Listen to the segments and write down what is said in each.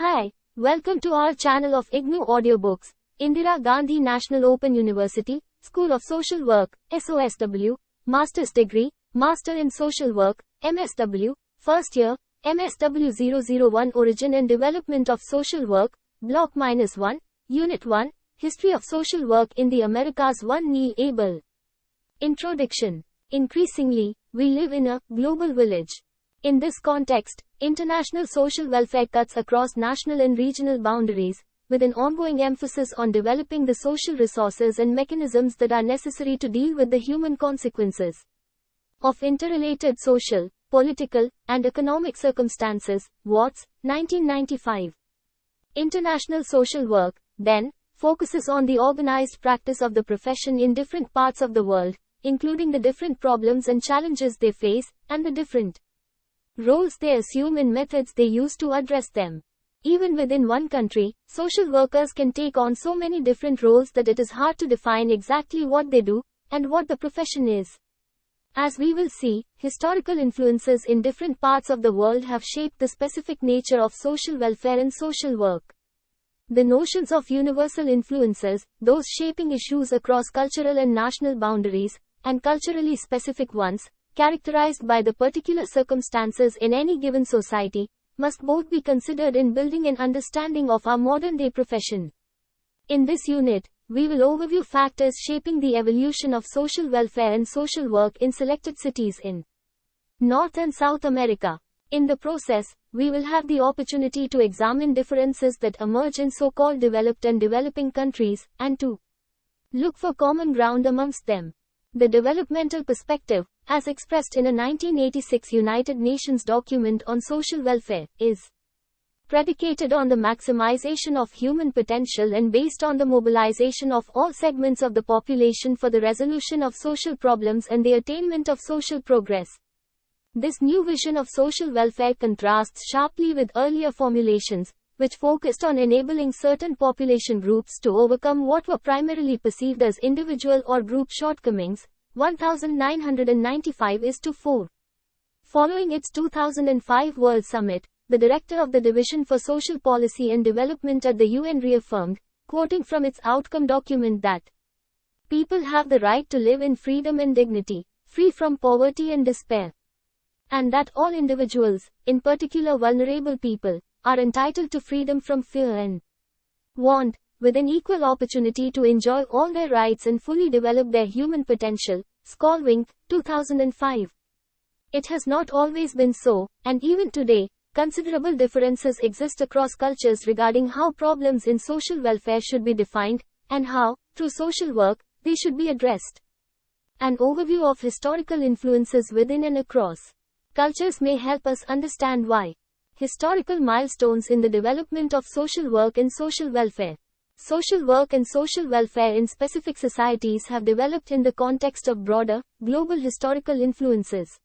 Hi, welcome to our channel of IGNOU audiobooks. Indira Gandhi National Open University, School of Social Work, SOSW, Master's Degree, Master in Social Work, MSW, First Year, MSW01 Origin and Development of Social Work, Block1, Unit 1, History of Social Work in the Americas 1 Neil Abell. Introduction. Increasingly, we live in a global village. In this context, international social welfare cuts across national and regional boundaries, with an ongoing emphasis on developing the social resources and mechanisms that are necessary to deal with the human consequences of interrelated social, political, and economic circumstances. Watts, 1995. International social work, then, focuses on the organized practice of the profession in different parts of the world, including the different problems and challenges they face, and the different roles they assume and methods they use to address them. Even within one country, social workers can take on so many different roles that it is hard to define exactly what they do, and what the profession is. As we will see, historical influences in different parts of the world have shaped the specific nature of social welfare and social work. The notions of universal influences, those shaping issues across cultural and national boundaries, and culturally specific ones, characterized by the particular circumstances in any given society, must both be considered in building an understanding of our modern-day profession. In this unit, we will overview factors shaping the evolution of social welfare and social work in selected cities in North and South America. In the process, we will have the opportunity to examine differences that emerge in so-called developed and developing countries, and to look for common ground amongst them. The developmental perspective, as expressed in a 1986 United Nations document on social welfare, is predicated on the maximization of human potential and based on the mobilization of all segments of the population for the resolution of social problems and the attainment of social progress. This new vision of social welfare contrasts sharply with earlier formulations, which focused on enabling certain population groups to overcome what were primarily perceived as individual or group shortcomings. 1995:4. Following its 2005 World Summit, the director of the Division for Social Policy and Development at the UN reaffirmed, quoting from its outcome document, that people have the right to live in freedom and dignity, free from poverty and despair, and that all individuals, in particular vulnerable people, are entitled to freedom from fear and want, with an equal opportunity to enjoy all their rights and fully develop their human potential. Skolvink, 2005. It has not always been so, and even today, considerable differences exist across cultures regarding how problems in social welfare should be defined, and how, through social work, they should be addressed. An overview of historical influences within and across cultures may help us understand why. Historical milestones in the development of social work and social welfare. Social work and social welfare in specific societies have developed in the context of broader, global historical influences.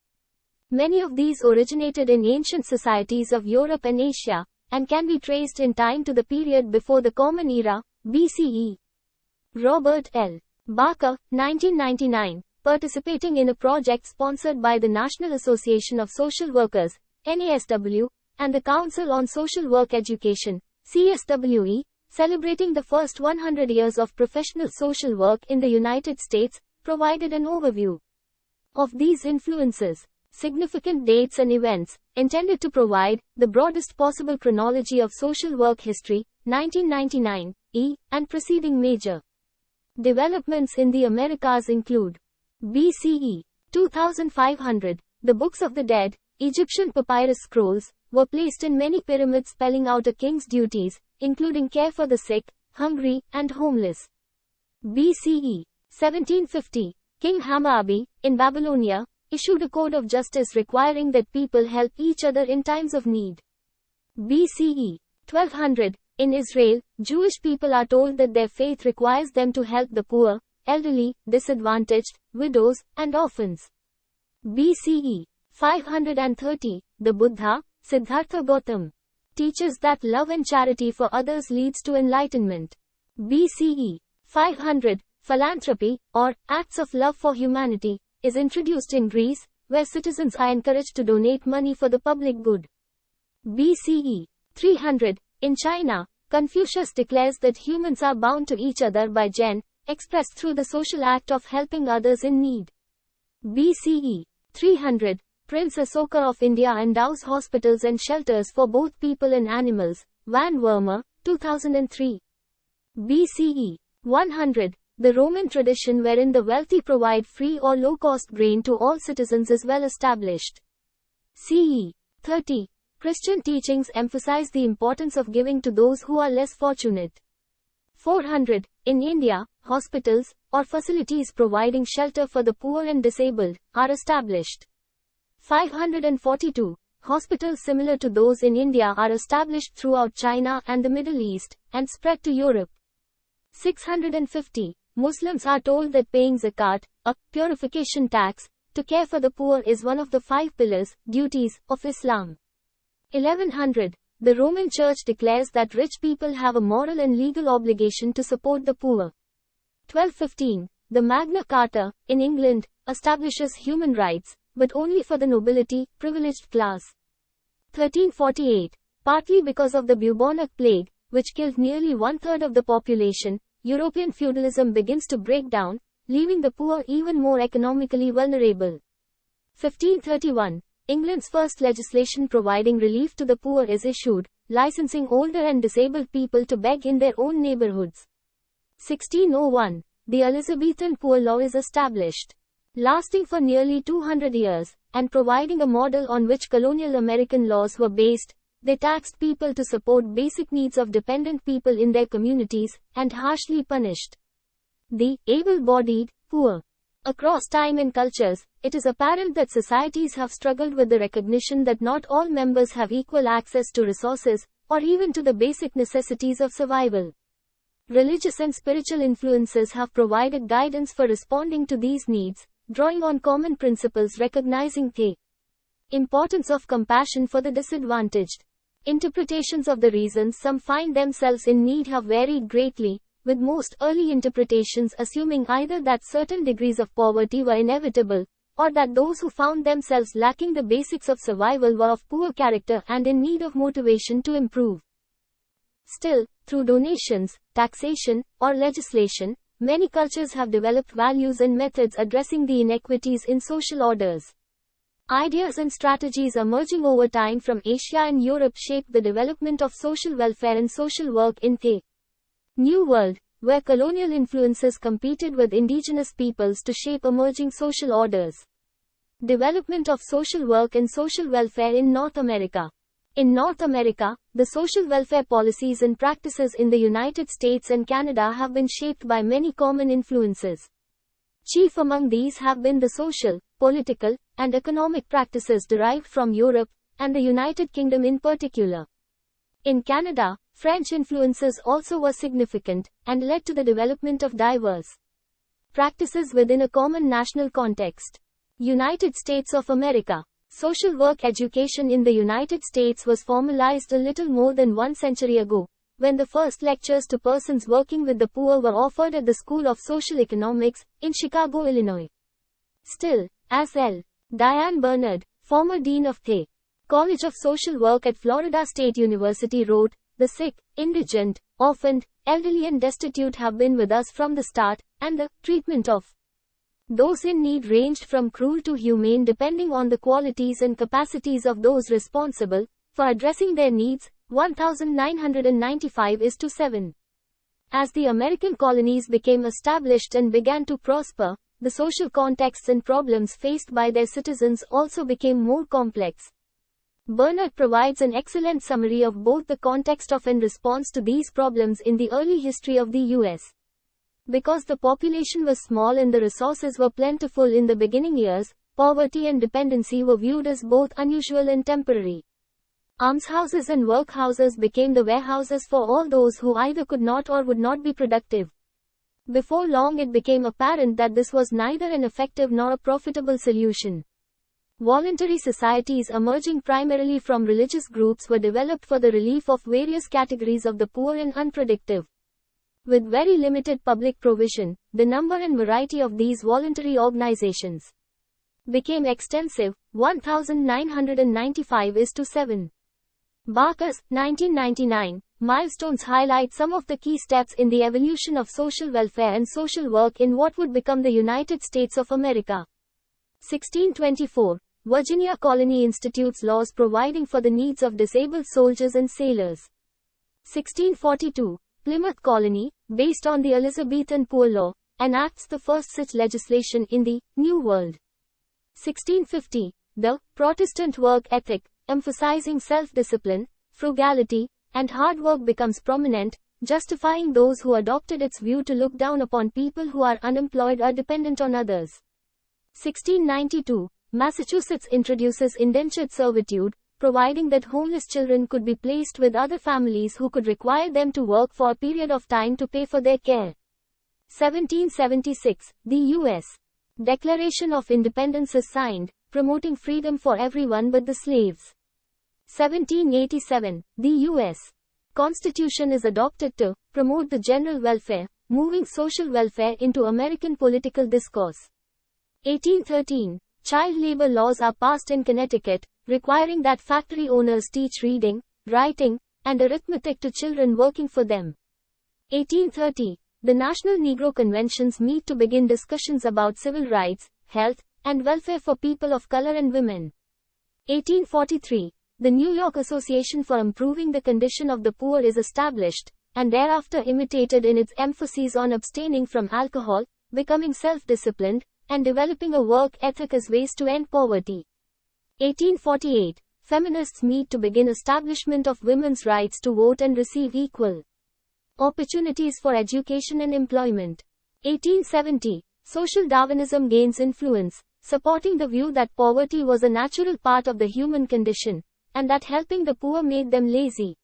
Many of these originated in ancient societies of Europe and Asia, and can be traced in time to the period before the Common Era, BCE. Robert L. Barker, 1999, participating in a project sponsored by the National Association of Social Workers, NASW, and the Council on Social Work Education, CSWE, celebrating the first 100 years of professional social work in the United States, provided an overview of these influences, significant dates and events, intended to provide the broadest possible chronology of social work history, 1999, and preceding major developments in the Americas include BCE 2500, the Books of the Dead, Egyptian papyrus scrolls, were placed in many pyramids spelling out a king's duties, including care for the sick, hungry, and homeless. BCE 1750, King Hammurabi, in Babylonia, issued a code of justice requiring that people help each other in times of need. BCE 1200, in Israel, Jewish people are told that their faith requires them to help the poor, elderly, disadvantaged, widows, and orphans. BCE 530, the Buddha, Siddhartha Gautama, teaches that love and charity for others leads to enlightenment. BCE 500, philanthropy, or acts of love for humanity, is introduced in Greece, where citizens are encouraged to donate money for the public good. BCE 300, In China, Confucius declares that humans are bound to each other by gen, expressed through the social act of helping others in need. BCE 300, Prince Asoka of India endows hospitals and shelters for both people and animals. Van Wormer, 2003. BCE 100, the Roman tradition wherein the wealthy provide free or low-cost grain to all citizens is well established. CE 30, Christian teachings emphasize the importance of giving to those who are less fortunate. 400, in India, hospitals, or facilities providing shelter for the poor and disabled, are established. 542, hospitals similar to those in India are established throughout China and the Middle East, and spread to Europe. 650, Muslims are told that paying zakat, a purification tax, to care for the poor is one of the 5 pillars, duties, of Islam. 1100, the Roman Church declares that rich people have a moral and legal obligation to support the poor. 1215, the Magna Carta, in England, establishes human rights, but only for the nobility, privileged class. 1348, partly because of the bubonic plague, which killed nearly 1/3 of the population, European feudalism begins to break down, leaving the poor even more economically vulnerable. 1531, England's first legislation providing relief to the poor is issued, licensing older and disabled people to beg in their own neighborhoods. 1601, the Elizabethan Poor Law is established, lasting for nearly 200 years, and providing a model on which colonial American laws were based. They taxed people to support basic needs of dependent people in their communities, and harshly punished the able-bodied poor. Across time and cultures, it is apparent that societies have struggled with the recognition that not all members have equal access to resources, or even to the basic necessities of survival. Religious and spiritual influences have provided guidance for responding to these needs, drawing on common principles recognizing the importance of compassion for the disadvantaged. Interpretations of the reasons some find themselves in need have varied greatly, with most early interpretations assuming either that certain degrees of poverty were inevitable, or that those who found themselves lacking the basics of survival were of poor character and in need of motivation to improve. Still, through donations, taxation, or legislation, many cultures have developed values and methods addressing the inequities in social orders. Ideas and strategies emerging over time from Asia and Europe shaped the development of social welfare and social work in the New World, where colonial influences competed with indigenous peoples to shape emerging social orders. Development of social work and social welfare in North America. In North America, the social welfare policies and practices in the United States and Canada have been shaped by many common influences. Chief among these have been the social, political, and economic practices derived from Europe, and the United Kingdom in particular. In Canada, French influences also were significant, and led to the development of diverse practices within a common national context. United States of America. Social work education in the United States was formalized a little more than 1 century ago, when the first lectures to persons working with the poor were offered at the School of Social Economics, in Chicago, Illinois. Still, as L. Diane Bernard, former dean of the College of Social Work at Florida State University wrote, "The sick, indigent, orphaned, elderly and destitute have been with us from the start, and the treatment of those in need ranged from cruel to humane depending on the qualities and capacities of those responsible for addressing their needs." 1995:7. As the American colonies became established and began to prosper, the social contexts and problems faced by their citizens also became more complex. Bernard provides an excellent summary of both the context of and response to these problems in the early history of the U.S. Because the population was small and the resources were plentiful in the beginning years, poverty and dependency were viewed as both unusual and temporary. Almshouses and workhouses became the warehouses for all those who either could not or would not be productive. Before long it became apparent that this was neither an effective nor a profitable solution. Voluntary societies emerging primarily from religious groups were developed for the relief of various categories of the poor and unproductive. With very limited public provision, the number and variety of these voluntary organizations became extensive. 1995:7. Barker's, 1999, milestones highlight some of the key steps in the evolution of social welfare and social work in what would become the United States of America. 1624. Virginia Colony institutes laws providing for the needs of disabled soldiers and sailors. 1642. Plymouth Colony, based on the Elizabethan Poor Law, enacts the first such legislation in the New World. 1650. The Protestant work ethic, emphasizing self-discipline, frugality, and hard work becomes prominent, justifying those who adopted its view to look down upon people who are unemployed or dependent on others. 1692. Massachusetts introduces indentured servitude, providing that homeless children could be placed with other families who could require them to work for a period of time to pay for their care. 1776. The U.S. Declaration of Independence is signed, promoting freedom for everyone but the slaves. 1787. The U.S. Constitution is adopted to promote the general welfare, moving social welfare into American political discourse. 1813. Child labor laws are passed in Connecticut, requiring that factory owners teach reading, writing, and arithmetic to children working for them. 1830. The National Negro Conventions meet to begin discussions about civil rights, health, and welfare for people of color and women. 1843. The New York Association for Improving the Condition of the Poor is established, and thereafter imitated in its emphasis on abstaining from alcohol, becoming self-disciplined, and developing a work ethic as ways to end poverty. 1848. Feminists meet to begin establishment of women's rights to vote and receive equal opportunities for education and employment. 1870. Social Darwinism gains influence, supporting the view that poverty was a natural part of the human condition, and that helping the poor made them lazy.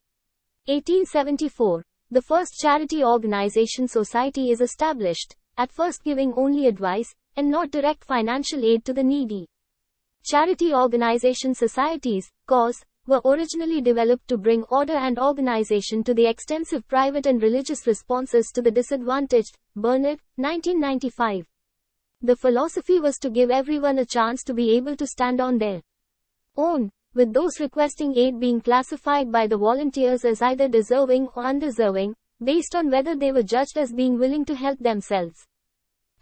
1874. The first charity organization society is established, at first giving only advice, and not direct financial aid to the needy. Charity organization societies, COS, were originally developed to bring order and organization to the extensive private and religious responses to the disadvantaged. Bernard, 1995. The philosophy was to give everyone a chance to be able to stand on their own, with those requesting aid being classified by the volunteers as either deserving or undeserving, based on whether they were judged as being willing to help themselves.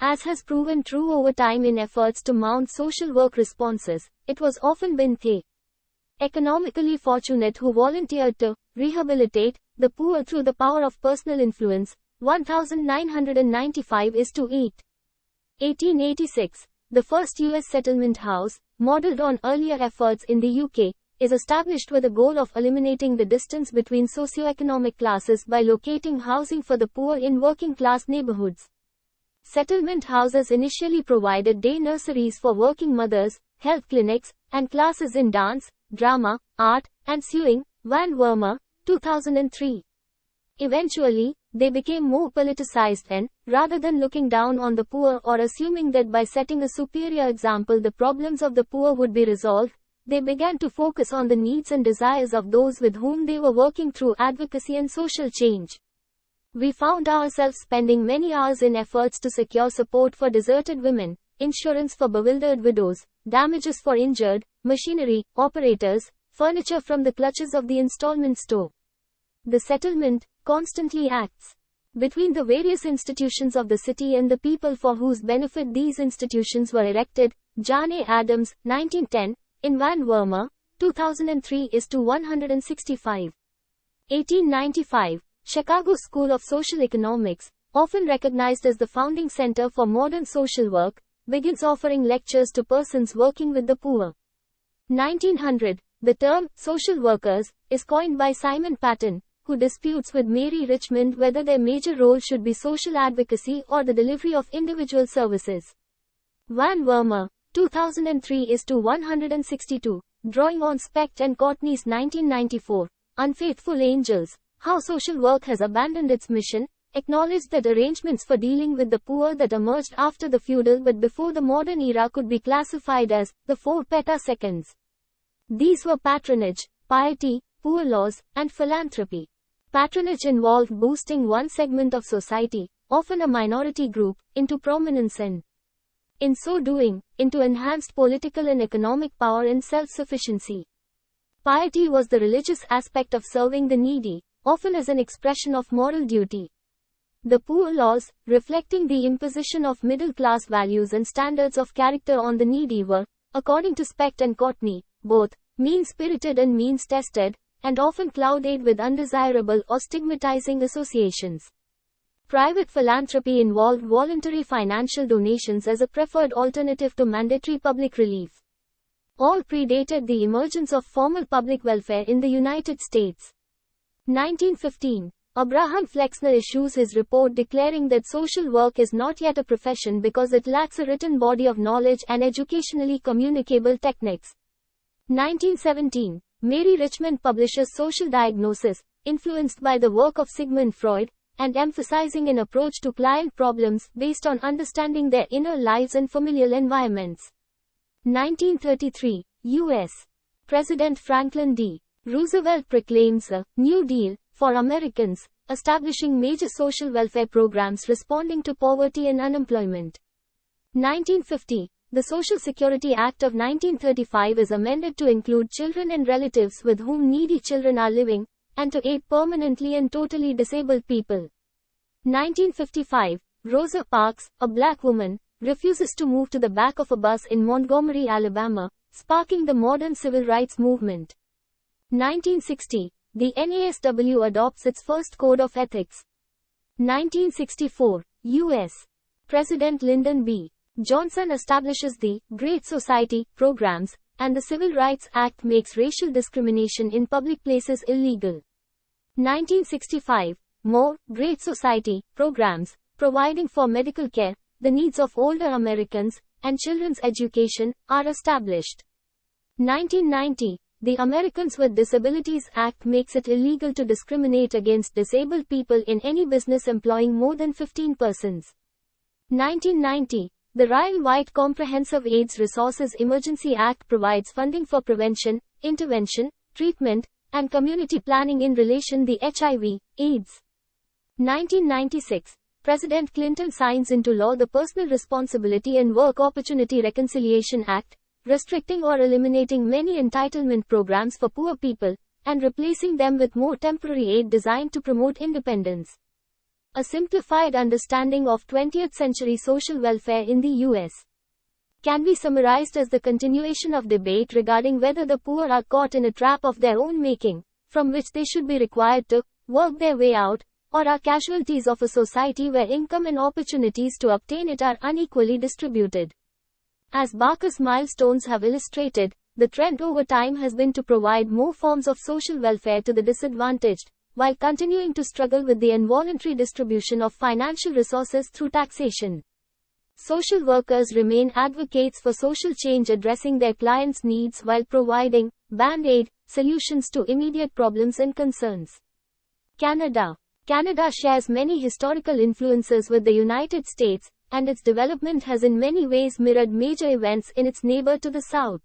As has proven true over time in efforts to mount social work responses, it was often been the economically fortunate who volunteered to rehabilitate the poor through the power of personal influence. 1995 is to 8. 1886. The first U.S. settlement house, modeled on earlier efforts in the UK, is established with the goal of eliminating the distance between socioeconomic classes by locating housing for the poor in working-class neighborhoods. Settlement houses initially provided day nurseries for working mothers, health clinics, and classes in dance, drama, art, and sewing. Van Wormer, 2003. Eventually, they became more politicized and, rather than looking down on the poor or assuming that by setting a superior example the problems of the poor would be resolved, they began to focus on the needs and desires of those with whom they were working through advocacy and social change. We found ourselves spending many hours in efforts to secure support for deserted women, insurance for bewildered widows, damages for injured machinery operators, furniture from the clutches of the installment store. The settlement constantly acts between the various institutions of the city and the people for whose benefit these institutions were erected. John A. Adams, 1910, in Van Wormer, 2003 is to 165. 1895. Chicago School of Social Economics, often recognized as the founding center for modern social work, begins offering lectures to persons working with the poor. 1900. The term social workers is coined by Simon Patton, who disputes with Mary Richmond whether their major role should be social advocacy or the delivery of individual services. Van Wormer, 2003 is to 162, drawing on Specht and Courtney's 1994, Unfaithful Angels, How Social Work Has Abandoned Its Mission, acknowledged that arrangements for dealing with the poor that emerged after the feudal but before the modern era could be classified as the 4 petaseconds. These were patronage, piety, poor laws, and philanthropy. Patronage involved boosting one segment of society, often a minority group, into prominence and, in so doing, into enhanced political and economic power and self-sufficiency. Piety was the religious aspect of serving the needy, often as an expression of moral duty. The Poor Laws, reflecting the imposition of middle-class values and standards of character on the needy were, according to Specht and Courtney, both mean-spirited and means-tested, and often clouded with undesirable or stigmatizing associations. Private philanthropy involved voluntary financial donations as a preferred alternative to mandatory public relief. All predated the emergence of formal public welfare in the United States. 1915. Abraham Flexner issues his report declaring that social work is not yet a profession because it lacks a written body of knowledge and educationally communicable techniques. 1917. Mary Richmond publishes Social Diagnosis, influenced by the work of Sigmund Freud, and emphasizing an approach to client problems based on understanding their inner lives and familial environments. 1933. U.S. President Franklin D. Roosevelt proclaims a New Deal for Americans, establishing major social welfare programs responding to poverty and unemployment. 1950. The Social Security Act of 1935 is amended to include children and relatives with whom needy children are living, and to aid permanently and totally disabled people. 1955. Rosa Parks, a black woman, refuses to move to the back of a bus in Montgomery, Alabama, sparking the modern civil rights movement. 1960. The NASW adopts its first code of ethics. 1964. U.S. President Lyndon B. Johnson establishes the Great Society programs, and the Civil Rights Act makes racial discrimination in public places illegal. 1965. More Great Society programs, providing for medical care, the needs of older Americans, and children's education, are established. 1990. The Americans with Disabilities Act makes it illegal to discriminate against disabled people in any business employing more than 15 persons. 1990. The Ryan White Comprehensive AIDS Resources Emergency Act provides funding for prevention, intervention, treatment, and community planning in relation to HIV/AIDS. 1996. President Clinton signs into law the Personal Responsibility and Work Opportunity Reconciliation Act, restricting or eliminating many entitlement programs for poor people, and replacing them with more temporary aid designed to promote independence. A simplified understanding of 20th century social welfare in the U.S. can be summarized as the continuation of debate regarding whether the poor are caught in a trap of their own making, from which they should be required to work their way out, or are casualties of a society where income and opportunities to obtain it are unequally distributed. As Barker's milestones have illustrated, the trend over time has been to provide more forms of social welfare to the disadvantaged, while continuing to struggle with the involuntary distribution of financial resources through taxation. Social workers remain advocates for social change, addressing their clients' needs while providing band-aid solutions to immediate problems and concerns. Canada. Canada shares many historical influences with the United States, and its development has in many ways mirrored major events in its neighbor to the south.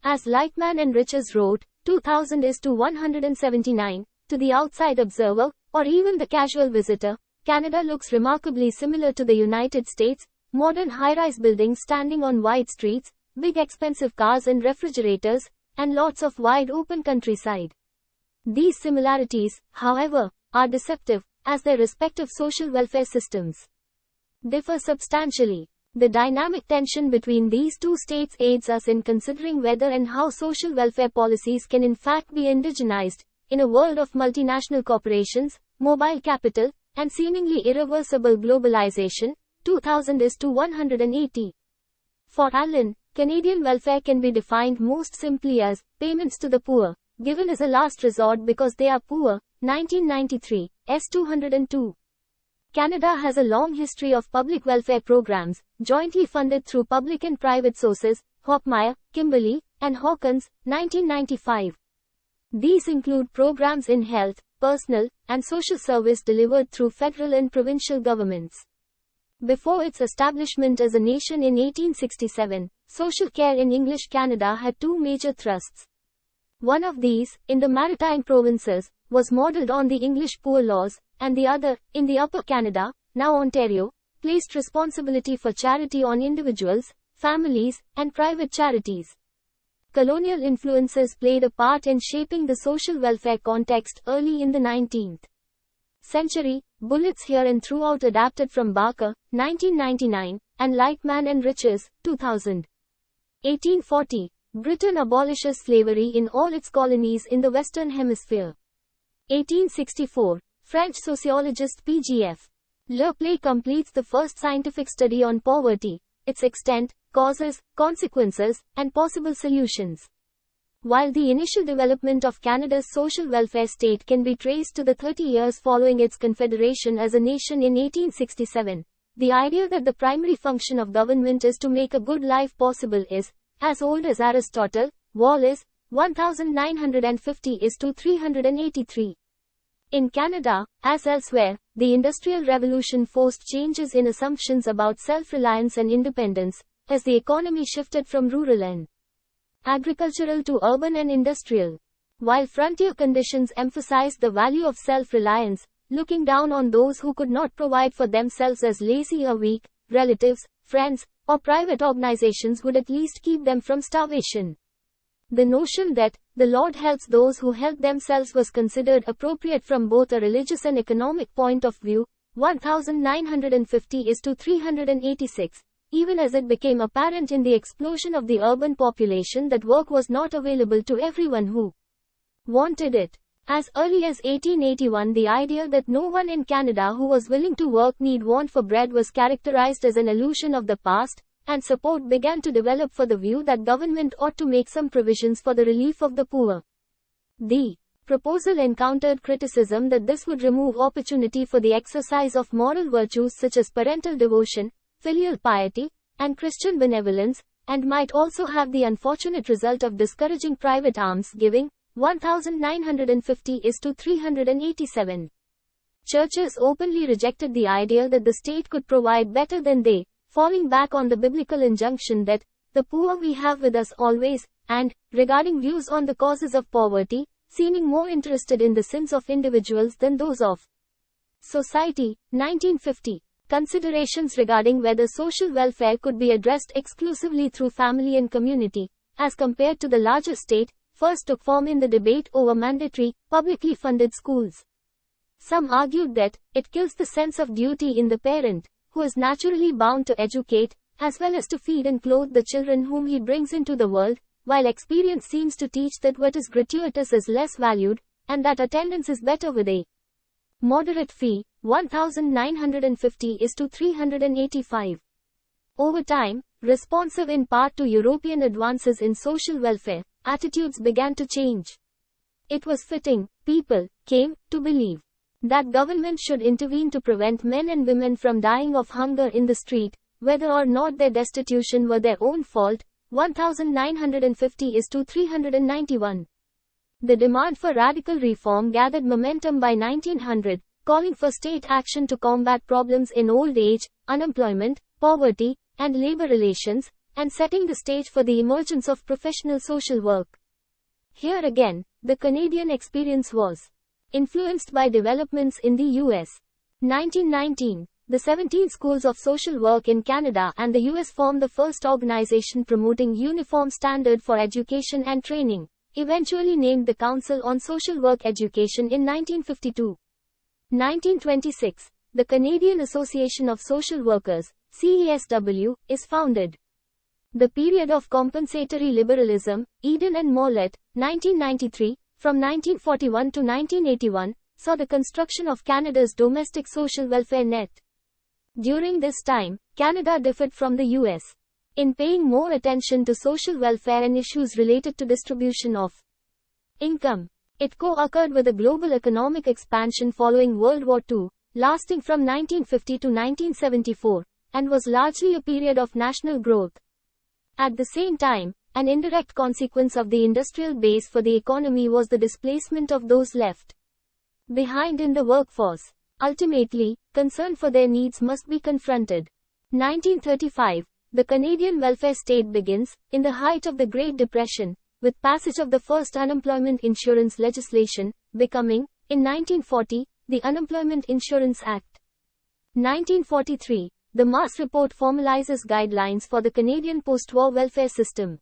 As Lightman and Riches wrote, 2000:179, to the outside observer, or even the casual visitor, Canada looks remarkably similar to the United States, modern high-rise buildings standing on wide streets, big expensive cars and refrigerators, and lots of wide open countryside. These similarities, however, are deceptive, as their respective social welfare systems differ substantially. The dynamic tension between these two states aids us in considering whether and how social welfare policies can in fact be indigenized, in a world of multinational corporations, mobile capital, and seemingly irreversible globalization. 2000:180. For Allen, Canadian welfare can be defined most simply as payments to the poor, given as a last resort because they are poor. 1993, S202. Canada has a long history of public welfare programs, jointly funded through public and private sources. Hockmeyer, Kimberly, and Hawkins, 1995. These include programs in health, personal, and social service delivered through federal and provincial governments. Before its establishment as a nation in 1867, social care in English Canada had two major thrusts. One of these, in the Maritime Provinces, was modelled on the English Poor Laws, and the other, in the Upper Canada, now Ontario, placed responsibility for charity on individuals, families, and private charities. Colonial influences played a part in shaping the social welfare context early in the 19th century. Bullets Here and Throughout, adapted from Barker, 1999, and Like Man and Riches, 2000. 1840. Britain abolishes slavery in all its colonies in the Western Hemisphere. 1864. French sociologist P.G.F. Le Play completes the first scientific study on poverty, its extent, causes, consequences, and possible solutions. While the initial development of Canada's social welfare state can be traced to the 30 years following its confederation as a nation in 1867, the idea that the primary function of government is to make a good life possible is as old as Aristotle. Wallace, 1950-383. In Canada, as elsewhere, the Industrial Revolution forced changes in assumptions about self-reliance and independence, as the economy shifted from rural and agricultural to urban and industrial. While frontier conditions emphasized the value of self-reliance, looking down on those who could not provide for themselves as lazy or weak, relatives, friends, or private organizations would at least keep them from starvation. The notion that the Lord helps those who help themselves was considered appropriate from both a religious and economic point of view. 1950-386. Even as it became apparent in the explosion of the urban population that work was not available to everyone who wanted it. As early as 1881, the idea that no one in Canada who was willing to work need want for bread was characterized as an illusion of the past, and support began to develop for the view that government ought to make some provisions for the relief of the poor. The proposal encountered criticism that this would remove opportunity for the exercise of moral virtues such as parental devotion, filial piety, and Christian benevolence, and might also have the unfortunate result of discouraging private alms giving. 1950-387. Churches openly rejected the idea that the state could provide better than they, falling back on the biblical injunction that, the poor we have with us always, and, regarding views on the causes of poverty, seeming more interested in the sins of individuals than those of society. 1950. Considerations regarding whether social welfare could be addressed exclusively through family and community, as compared to the larger state, first took form in the debate over mandatory, publicly funded schools. Some argued that it kills the sense of duty in the parent, who is naturally bound to educate, as well as to feed and clothe the children whom he brings into the world, while experience seems to teach that what is gratuitous is less valued, and that attendance is better with a moderate fee. 1950-385. Over time, responsive in part to European advances in social welfare, attitudes began to change. It was fitting, people came to believe that government should intervene to prevent men and women from dying of hunger in the street, whether or not their destitution were their own fault. 1950-391. The demand for radical reform gathered momentum by 1900, calling for state action to combat problems in old age, unemployment, poverty, and labor relations, and setting the stage for the emergence of professional social work. Here again, the Canadian experience was influenced by developments in the U.S. 1919, the 17 schools of social work in Canada and the U.S. formed the first organization promoting uniform standard for education and training, eventually named the Council on Social Work Education in 1952. 1926, the Canadian Association of Social Workers, CASW, is founded. The period of compensatory liberalism, Eden and Mollett, 1993, from 1941 to 1981, saw the construction of Canada's domestic social welfare net. During this time, Canada differed from the US in paying more attention to social welfare and issues related to distribution of income. It co-occurred with a global economic expansion following World War II, lasting from 1950 to 1974, and was largely a period of national growth. At the same time, an indirect consequence of the industrial base for the economy was the displacement of those left behind in the workforce. Ultimately, concern for their needs must be confronted. 1935, the Canadian welfare state begins, in the height of the Great Depression, with passage of the first unemployment insurance legislation, becoming, in 1940, the Unemployment Insurance Act. 1943, the Mass Report formalizes guidelines for the Canadian post-war welfare system.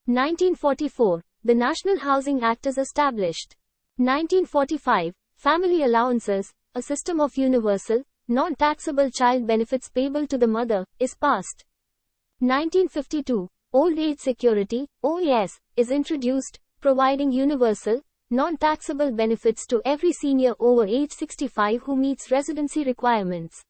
1944. The National Housing Act is established. 1945. Family allowances, a system of universal, non-taxable child benefits payable to the mother, is passed. 1952. Old Age Security, OAS, is introduced, providing universal, non-taxable benefits to every senior over age 65 who meets residency requirements.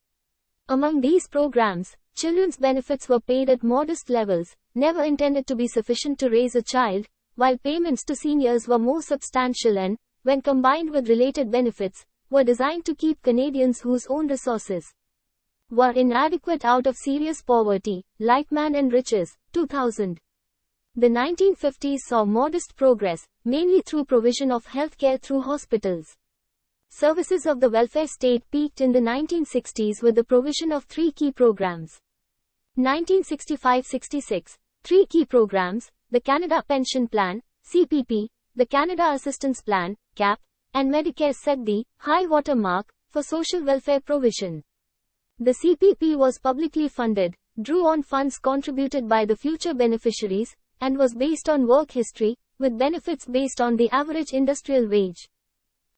Among these programs, children's benefits were paid at modest levels, never intended to be sufficient to raise a child, while payments to seniors were more substantial and, when combined with related benefits, were designed to keep Canadians whose own resources were inadequate out of serious poverty, like Man and Riches, 2000. The 1950s saw modest progress, mainly through provision of healthcare through hospitals. Services of the welfare state peaked in the 1960s with the provision of three key programs. 1965-66, three key programs, the Canada Pension Plan, CPP, the Canada Assistance Plan, CAP, and Medicare set the high water mark for social welfare provision. The CPP was publicly funded, drew on funds contributed by the future beneficiaries, and was based on work history, with benefits based on the average industrial wage.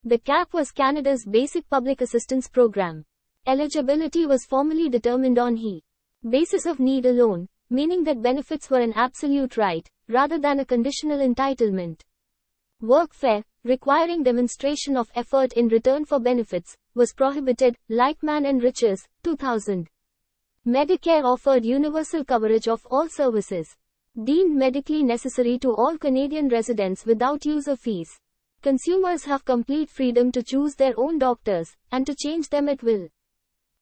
The CAP was Canada's basic public assistance program. Eligibility was formally determined on the basis of need alone, meaning that benefits were an absolute right, rather than a conditional entitlement. Workfare, requiring demonstration of effort in return for benefits, was prohibited, like Man and Riches, 2000. Medicare offered universal coverage of all services deemed medically necessary to all Canadian residents without user fees. Consumers have complete freedom to choose their own doctors, and to change them at will.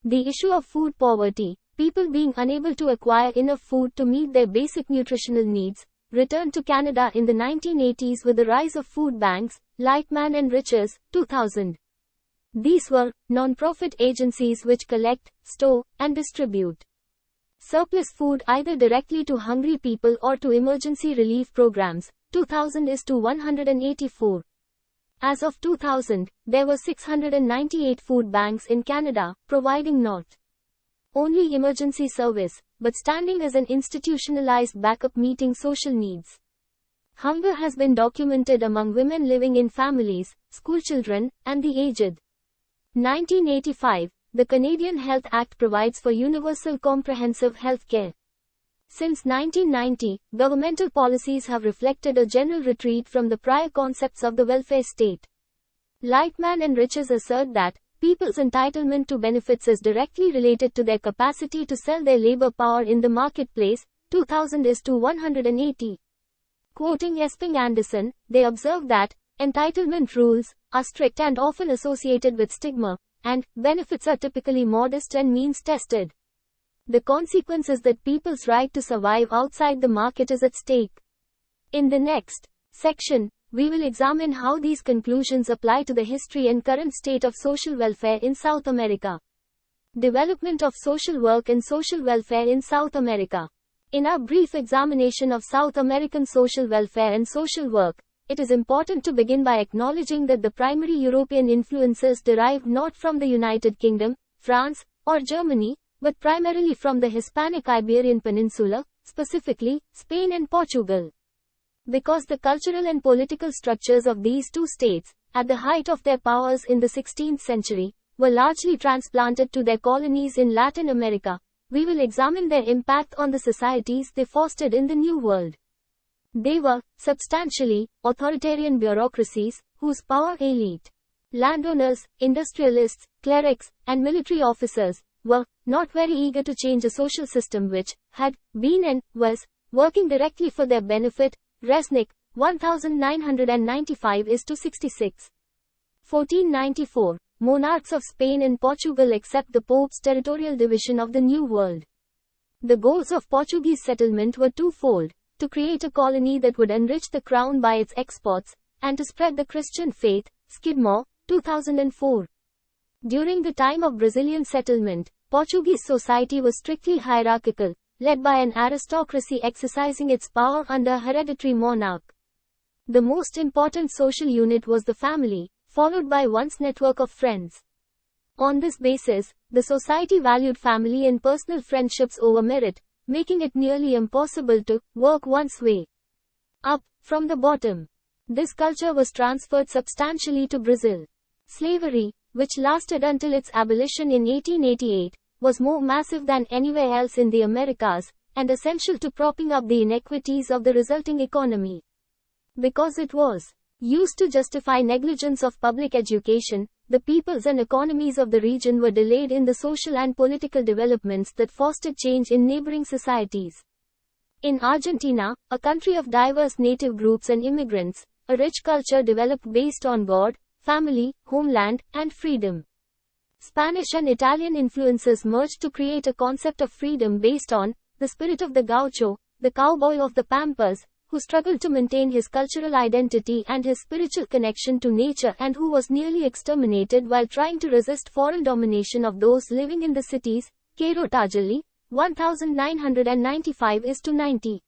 The issue of food poverty, people being unable to acquire enough food to meet their basic nutritional needs, returned to Canada in the 1980s with the rise of food banks, like Man and Riches, 2000. These were non-profit agencies which collect, store, and distribute surplus food either directly to hungry people or to emergency relief programs, 2000:184. As of 2000, there were 698 food banks in Canada, providing not only emergency service, but standing as an institutionalized backup meeting social needs. Hunger has been documented among women living in families, schoolchildren, and the aged. 1985, the Canadian Health Act provides for universal comprehensive health care. Since 1990, governmental policies have reflected a general retreat from the prior concepts of the welfare state. Like Man and Riches assert that, people's entitlement to benefits is directly related to their capacity to sell their labor power in the marketplace, 2000:180. Quoting Esping Anderson, they observe that, entitlement rules are strict and often associated with stigma, and benefits are typically modest and means-tested. The consequence is that people's right to survive outside the market is at stake. In the next section, we will examine how these conclusions apply to the history and current state of social welfare in South America. Development of social work and social welfare in South America. In our brief examination of South American social welfare and social work, it is important to begin by acknowledging that the primary European influences derived not from the United Kingdom, France, or Germany, but primarily from the Hispanic Iberian Peninsula, specifically, Spain and Portugal. Because the cultural and political structures of these two states, at the height of their powers in the 16th century, were largely transplanted to their colonies in Latin America, we will examine their impact on the societies they fostered in the New World. They were, substantially, authoritarian bureaucracies, whose power elite, landowners, industrialists, clerics, and military officers, were not very eager to change a social system which had been and was working directly for their benefit. Resnick, 1995:66. 1494. Monarchs of Spain and Portugal accept the Pope's territorial division of the New World. The goals of Portuguese settlement were twofold: to create a colony that would enrich the crown by its exports, and to spread the Christian faith. Skidmore, 2004. During the time of Brazilian settlement, Portuguese society was strictly hierarchical, led by an aristocracy exercising its power under a hereditary monarch. The most important social unit was the family, followed by one's network of friends. On this basis, the society valued family and personal friendships over merit, making it nearly impossible to work one's way up, from the bottom. This culture was transferred substantially to Brazil. Slavery, which lasted until its abolition in 1888, was more massive than anywhere else in the Americas, and essential to propping up the inequities of the resulting economy. Because it was used to justify negligence of public education, the peoples and economies of the region were delayed in the social and political developments that fostered change in neighboring societies. In Argentina, a country of diverse native groups and immigrants, a rich culture developed based on God, family, homeland, and freedom. Spanish and Italian influences merged to create a concept of freedom based on the spirit of the gaucho, the cowboy of the pampas, who struggled to maintain his cultural identity and his spiritual connection to nature and who was nearly exterminated while trying to resist foreign domination of those living in the cities. Quero Tajali, 1995:90.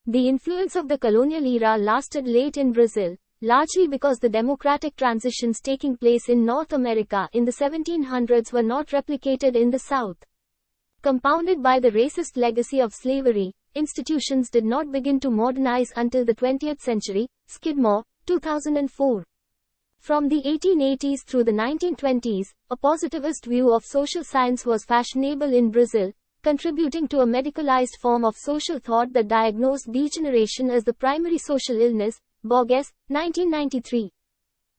The influence of the colonial era lasted late in Brazil, largely because the democratic transitions taking place in North America in the 1700s were not replicated in the South. Compounded by the racist legacy of slavery, institutions did not begin to modernize until the 20th century. Skidmore, 2004. From the 1880s through the 1920s, a positivist view of social science was fashionable in Brazil, contributing to a medicalized form of social thought that diagnosed degeneration as the primary social illness. Borges, 1993.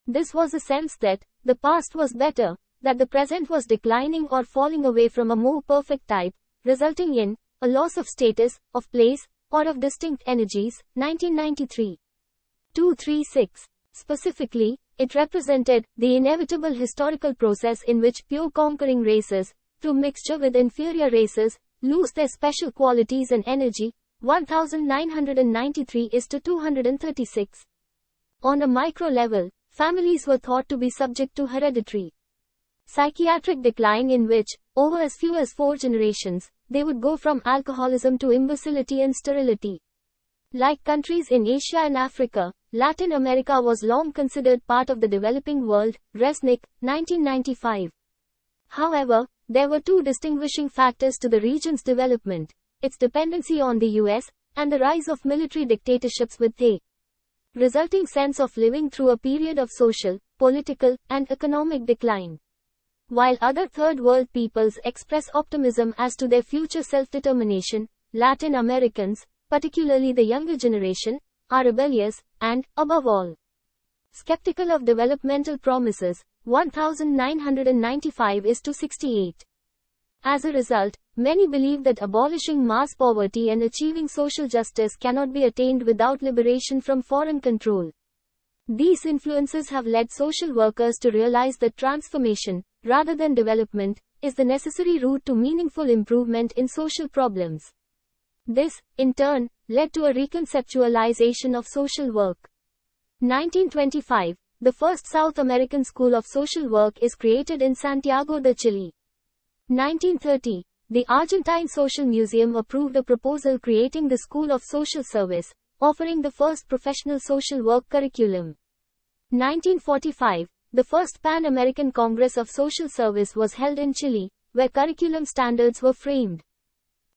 This was a sense that the past was better, that the present was declining or falling away from a more perfect type, resulting in a loss of status, of place, or of distinct energies. 1993. 236. Specifically, it represented the inevitable historical process in which pure conquering races, through mixture with inferior races, lose their special qualities and energy. 1993:236. On a micro level, families were thought to be subject to hereditary psychiatric decline in which, over as few as 4 generations, they would go from alcoholism to imbecility and sterility. Like countries in Asia and Africa, Latin America was long considered part of the developing world. Resnick, 1995. However, there were 2 distinguishing factors to the region's development: its dependency on the US, and the rise of military dictatorships with the resulting sense of living through a period of social, political, and economic decline. While other third world peoples express optimism as to their future self-determination, Latin Americans, particularly the younger generation, are rebellious, and, above all, skeptical of developmental promises. 1995:68. As a result, many believe that abolishing mass poverty and achieving social justice cannot be attained without liberation from foreign control. These influences have led social workers to realize that transformation, rather than development, is the necessary route to meaningful improvement in social problems. This, in turn, led to a reconceptualization of social work. 1925, the first South American School of Social Work is created in Santiago de Chile. 1930, the Argentine Social Museum approved a proposal creating the School of Social Service, offering the first professional social work curriculum. 1945, the first Pan-American Congress of Social Service was held in Chile, where curriculum standards were framed.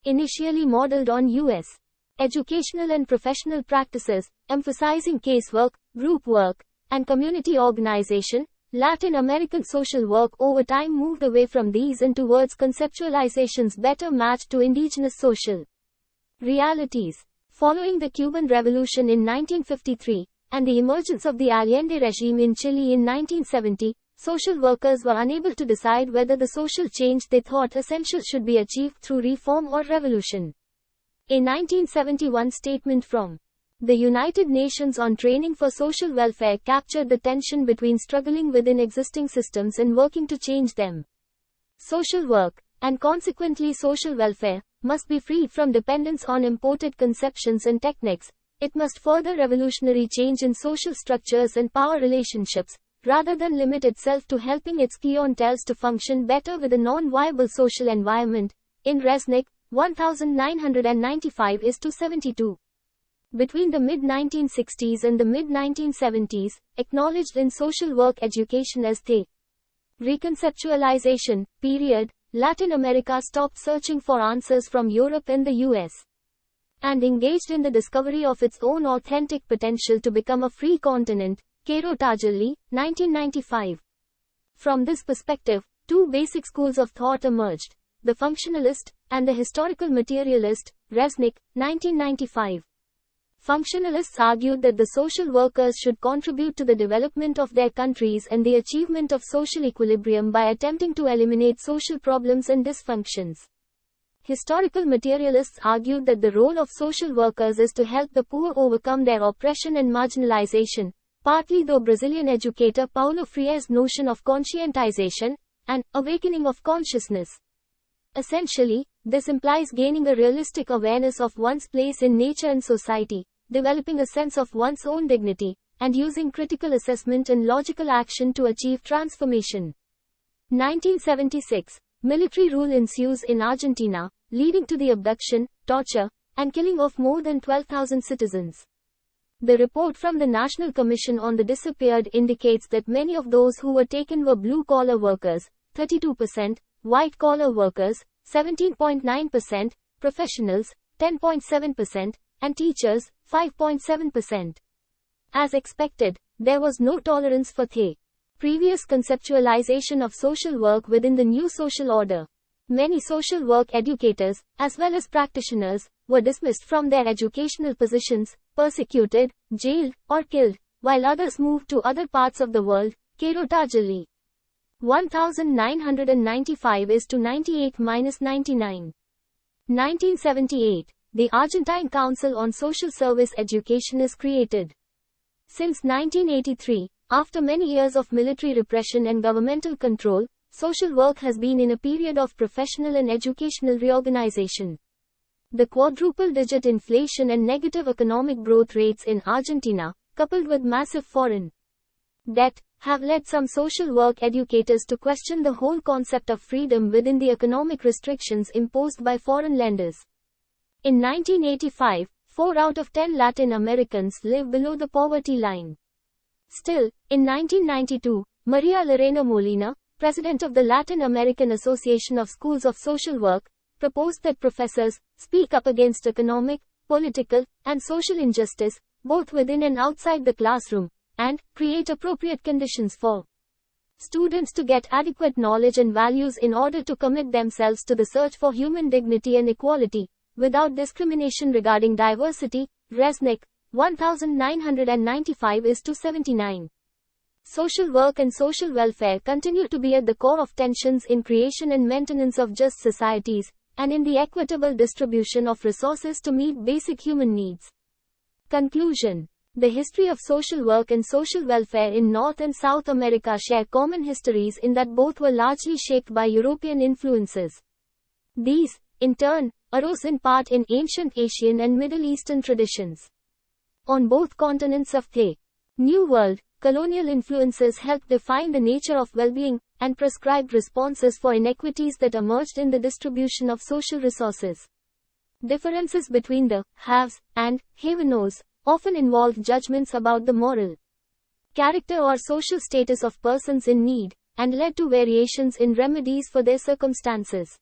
Initially modeled on U.S. educational and professional practices, emphasizing casework, group work, and community organization, Latin American social work over time moved away from these and towards conceptualizations better matched to indigenous social realities. Following the Cuban Revolution in 1953, and the emergence of the Allende regime in Chile in 1970, social workers were unable to decide whether the social change they thought essential should be achieved through reform or revolution. A 1971 statement from the United Nations on Training for Social Welfare captured the tension between struggling within existing systems and working to change them. Social work, and consequently social welfare, must be freed from dependence on imported conceptions and techniques. It must further revolutionary change in social structures and power relationships, rather than limit itself to helping its clientele to function better with a non-viable social environment. In Resnick, 1995:72. Between the mid-1960s and the mid-1970s, acknowledged in social work education as the reconceptualization period, Latin America stopped searching for answers from Europe and the US. and engaged in the discovery of its own authentic potential to become a free continent. Tarajali, 1995. From this perspective, two basic schools of thought emerged, the functionalist and the historical materialist. Resnick, 1995. Functionalists argued that the social workers should contribute to the development of their countries and the achievement of social equilibrium by attempting to eliminate social problems and dysfunctions. Historical materialists argued that the role of social workers is to help the poor overcome their oppression and marginalization, partly through Brazilian educator Paulo Freire's notion of conscientization, and awakening of consciousness. Essentially, this implies gaining a realistic awareness of one's place in nature and society, developing a sense of one's own dignity, and using critical assessment and logical action to achieve transformation. 1976. Military rule ensues in Argentina, leading to the abduction, torture, and killing of more than 12,000 citizens. The report from the National Commission on the Disappeared indicates that many of those who were taken were blue-collar workers, 32%, white-collar workers, 17.9%, professionals, 10.7%, and teachers, 5.7%. As expected, there was no tolerance for the previous conceptualization of social work within the new social order. Many social work educators, as well as practitioners, were dismissed from their educational positions, persecuted, jailed, or killed, while others moved to other parts of the world. Tarajali. 1995 is to 98-99. 1978. The Argentine Council on Social Service Education is created. Since 1983, after many years of military repression and governmental control, social work has been in a period of professional and educational reorganization. The quadruple-digit inflation and negative economic growth rates in Argentina, coupled with massive foreign debt, have led some social work educators to question the whole concept of freedom within the economic restrictions imposed by foreign lenders. In 1985, 4 out of 10 Latin Americans live below the poverty line. Still, in 1992, Maria Lorena Molina, president of the Latin American Association of Schools of Social Work, proposed that professors speak up against economic, political, and social injustice, both within and outside the classroom, and create appropriate conditions for students to get adequate knowledge and values in order to commit themselves to the search for human dignity and equality, without discrimination regarding diversity. Resnick, 1995 is to 79. Social work and social welfare continue to be at the core of tensions in creation and maintenance of just societies, and in the equitable distribution of resources to meet basic human needs. Conclusion. The history of social work and social welfare in North and South America share common histories in that both were largely shaped by European influences. These, in turn, arose in part in ancient Asian and Middle Eastern traditions. On both continents of the New World, colonial influences helped define the nature of well-being, and prescribed responses for inequities that emerged in the distribution of social resources. Differences between the haves and have-nots often involved judgments about the moral character or social status of persons in need, and led to variations in remedies for their circumstances.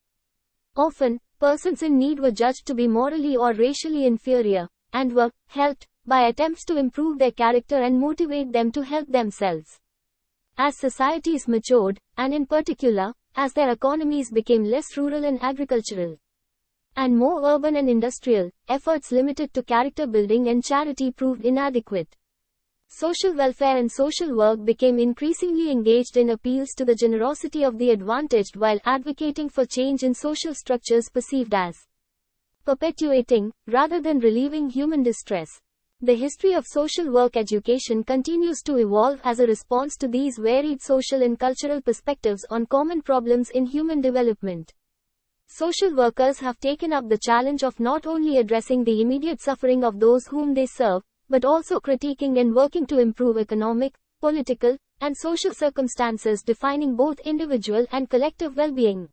Often, persons in need were judged to be morally or racially inferior, and were helped by attempts to improve their character and motivate them to help themselves. As societies matured, and in particular, as their economies became less rural and agricultural, and more urban and industrial, efforts limited to character building and charity proved inadequate. Social welfare and social work became increasingly engaged in appeals to the generosity of the advantaged while advocating for change in social structures perceived as perpetuating, rather than relieving human distress. The history of social work education continues to evolve as a response to these varied social and cultural perspectives on common problems in human development. Social workers have taken up the challenge of not only addressing the immediate suffering of those whom they serve, but also critiquing and working to improve economic, political, and social circumstances defining both individual and collective well-being.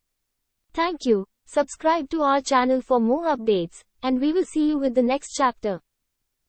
Thank you. Subscribe to our channel for more updates, and we will see you with the next chapter.